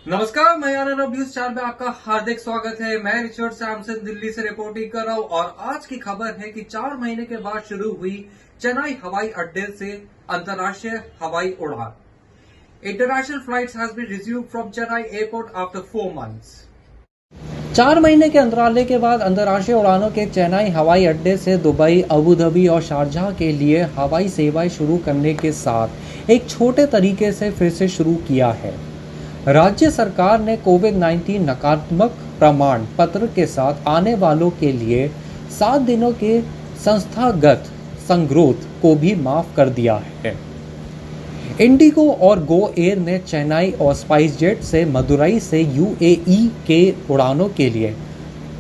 नमस्कार, मैं आनंद news channel में आपका हार्दिक स्वागत है। मैं रिचर्ड सैमसन दिल्ली से रिपोर्टिंग कर रहा हूं और आज की खबर है कि 4 महीने के बाद शुरू हुई चेन्नई हवाई अड्डे से अंतर्राष्ट्रीय हवाई उड़ान। International flights has been resumed from Chennai airport after 4 months. 4 महीने के अंतराले के बाद अंतर्राष्ट्रीय उड़ानों के चेन्नई हवाई अड्डे से दुबई, अबू धाबी और शारजाह के लिए हवाई सेवाएं शुरू करने के साथ एक छोटे तरीके से फिर से शुरू किया है। राज्य सरकार ने कोविड-19 नकारात्मक प्रमाण पत्र के साथ आने वालों के लिए 7 दिनों के संस्थागत संगरोध को भी माफ कर दिया है। इंडिगो और गो एयर ने चेन्नई और स्पाइस जेट से मदुरई से यूएई के उड़ानों के लिए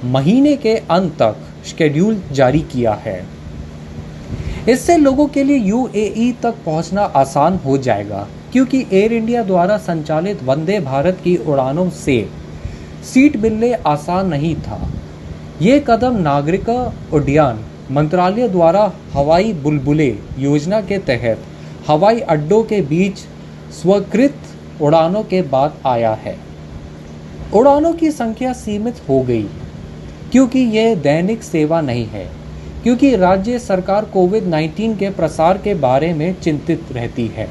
महीने के अंत तक शेड्यूल जारी किया है। इससे लोगों के लिए यूएई तक पहुंचना आसान हो जाएगा, क्योंकि एयर इंडिया द्वारा संचालित वंदे भारत की उड़ानों से सीट मिलने आसान नहीं था। ये कदम नागरिक उड्डयन मंत्रालय द्वारा हवाई बुलबुले योजना के तहत हवाई अड्डों के बीच स्वीकृत उड़ानों के बाद आया है। उड़ानों की संख्या सीमित हो गई क्योंकि यह दैनिक सेवा नहीं है, क्योंकि राज्य सरकार कोविड-19 के प्रसार के बारे में चिंतित रहती है।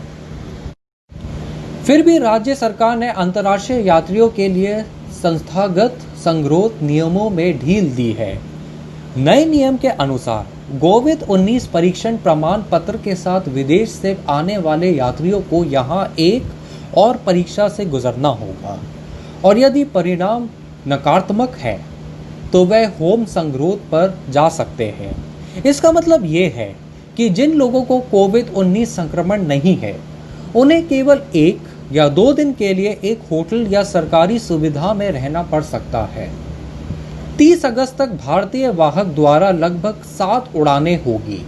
फिर भी राज्य सरकार ने अंतर्राष्ट्रीय यात्रियों के लिए संस्थागत संगरोध नियमों में ढील दी है। नए नियम के अनुसार कोविड-19 परीक्षण प्रमाण पत्र के साथ विदेश से आने वाले यात्रियों को यहां एक और परीक्षा से गुजरना होगा, और यदि परिणाम नकारात्मक है तो वह होम संगरोध पर जा सकते हैं। इसका मतलब ये है कि जिन लोगों को कोविड-19 संक्रमण नहीं है, उन्हें केवल 1 या 2 दिन के लिए एक होटल या सरकारी सुविधा में रहना पड़ सकता है। 30 अगस्त तक भारतीय वाहक द्वारा लगभग 7 उड़ानें होगी।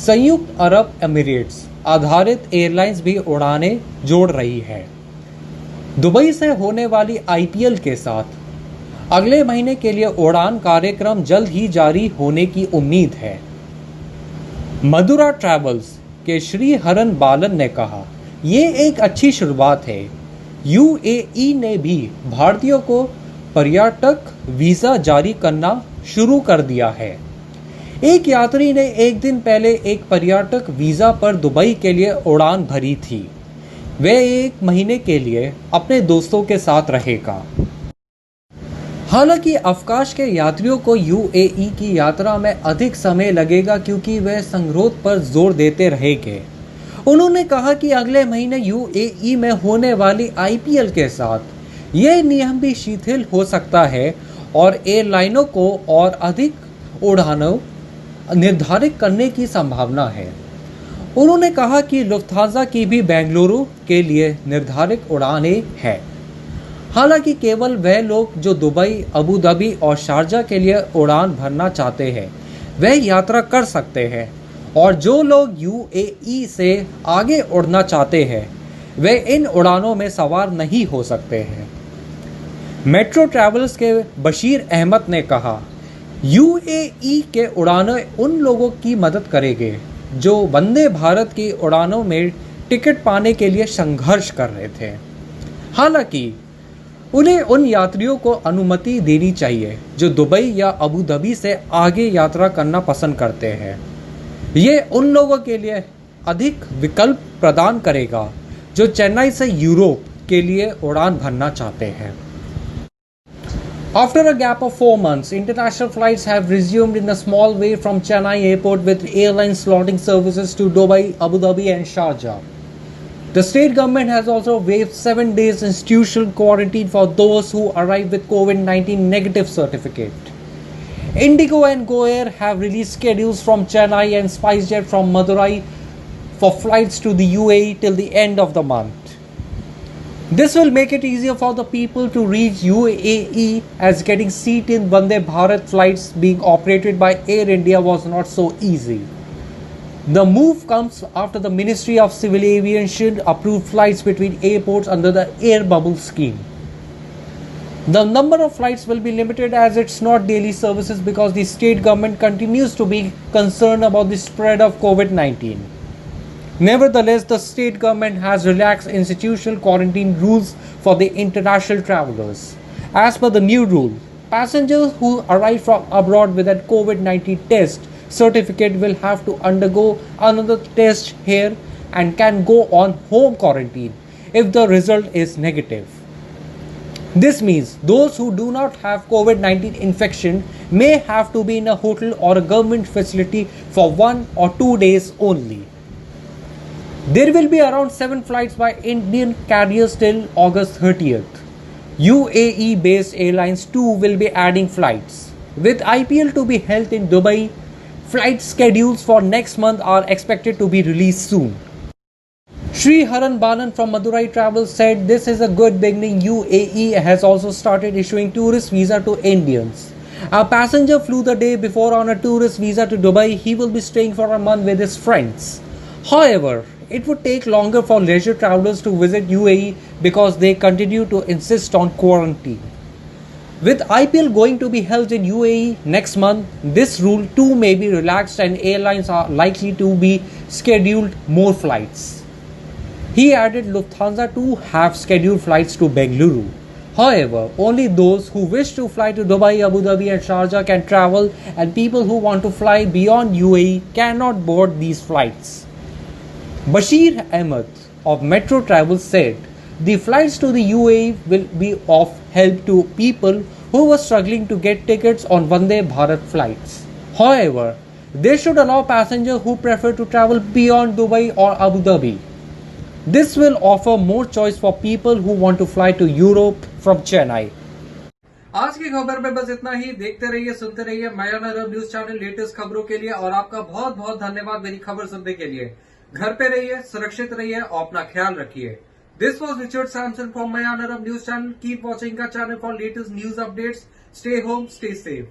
संयुक्त अरब एमिरेट्स आधारित एयरलाइंस भी उड़ानें जोड़ रही है। दुबई से होने वाली आईपीएल के साथ अगले महीने के लिए उड़ान कार्यक्रम जल्द ही जारी होने की उम्मीद है। मधुरा ट्रैवल्स के श्री हरन बालन ने कहा, ये एक अच्छी शुरुआत है। यूएई ने भी भारतीयों को पर्यटक वीजा जारी करना शुरू कर दिया है। एक यात्री ने एक दिन पहले एक पर्यटक वीजा पर दुबई के लिए उड़ान भरी थी। वह 1 महीने के लिए अपने दोस्तों के साथ रहेगा। हालांकि अवकाश के यात्रियों को यूएई की यात्रा में अधिक समय लगेगा, क्योंकि वे संगरोध पर जोर देते रहेंगे। उन्होंने कहा कि अगले महीने यूएई में होने वाली आईपीएल के साथ यह नियम भी शिथिल हो सकता है और एयरलाइनों को और अधिक उड़ानों निर्धारित करने की संभावना है। उन्होंने कहा कि लुफ्थांसा की भी बेंगलुरु के लिए निर्धारित उड़ानें हैं। हालांकि केवल वह लोग जो दुबई, अबू धाबी और शारजाह के लिए उड़ान भरना चाहते हैं वह यात्रा कर सकते हैं, और जो लोग यूएई से आगे उड़ना चाहते हैं वे इन उड़ानों में सवार नहीं हो सकते हैं। मेट्रो ट्रैवल्स के बशीर अहमद ने कहा, यूएई के उड़ानें उन लोगों की मदद करेंगे जो वंदे भारत की उड़ानों में टिकट पाने के लिए संघर्ष कर रहे थे। हालांकि उन्हें उन यात्रियों को अनुमति देनी चाहिए जो दुबई या अबू धाबी से आगे यात्रा करना पसंद करते हैं। ये उन लोगों के लिए अधिक विकल्प प्रदान करेगा जो चेन्नई से यूरोप के लिए उड़ान भरना चाहते हैं। After a gap of 4 months, international flights have resumed in a small way from Chennai airport, with airlines slotting services to Dubai, Abu Dhabi and Sharjah. The state government has also waived 7 days institutional quarantine for those who arrive with COVID-19 negative certificate. Indigo and Go Air have released schedules from Chennai and SpiceJet from Madurai for flights to the UAE till the end of the month. This will make it easier for the people to reach UAE, as getting seat in Vande Bharat flights being operated by Air India was not so easy. The move comes after the Ministry of Civil Aviation approved flights between airports under the Air Bubble scheme. The number of flights will be limited as it's not daily services, because the state government continues to be concerned about the spread of COVID-19. Nevertheless, the state government has relaxed institutional quarantine rules for the international travelers. As per the new rule, passengers who arrive from abroad with a COVID-19 test certificate will have to undergo another test here and can go on home quarantine if the result is negative. This means those who do not have COVID-19 infection may have to be in a hotel or a government facility for 1 or 2 days only. There will be around 7 flights by Indian carriers till August 30th. UAE based airlines too will be adding flights. With IPL to be held in Dubai, flight schedules for next month are expected to be released soon. Sri Haran Balan from Madurai Travels said this is a good beginning. UAE has also started issuing tourist visa to Indians. A passenger flew the day before on a tourist visa to Dubai. He will be staying for a month with his friends. However, it would take longer for leisure travelers to visit UAE because they continue to insist on quarantine. With IPL going to be held in UAE next month, this rule too may be relaxed and airlines are likely to be scheduled more flights. He added Lufthansa too have scheduled flights to Bengaluru. However, only those who wish to fly to Dubai, Abu Dhabi and Sharjah can travel, and people who want to fly beyond UAE cannot board these flights. Bashir Ahmed of Metro Travel said the flights to the UAE will be of help to people who were struggling to get tickets on Vande Bharat flights. However, they should allow passengers who prefer to travel beyond Dubai or Abu Dhabi. This will offer more choice for people who want to fly to Europe from Chennai. आज की खबर में बस इतना ही। देखते रहिए, सुनते रहिए मयाना रब न्यूज चैनल लेटेस्ट खबरों के लिए। और आपका बहुत बहुत धन्यवाद मेरी खबर सुनने के लिए। घर पे रहिए, सुरक्षित रहिए और अपना ख्याल रखिए। This was Richard Samson from मयाना रब न्यूज चैनल। कीप वॉचिंग का channel for latest news updates. Stay home, stay safe.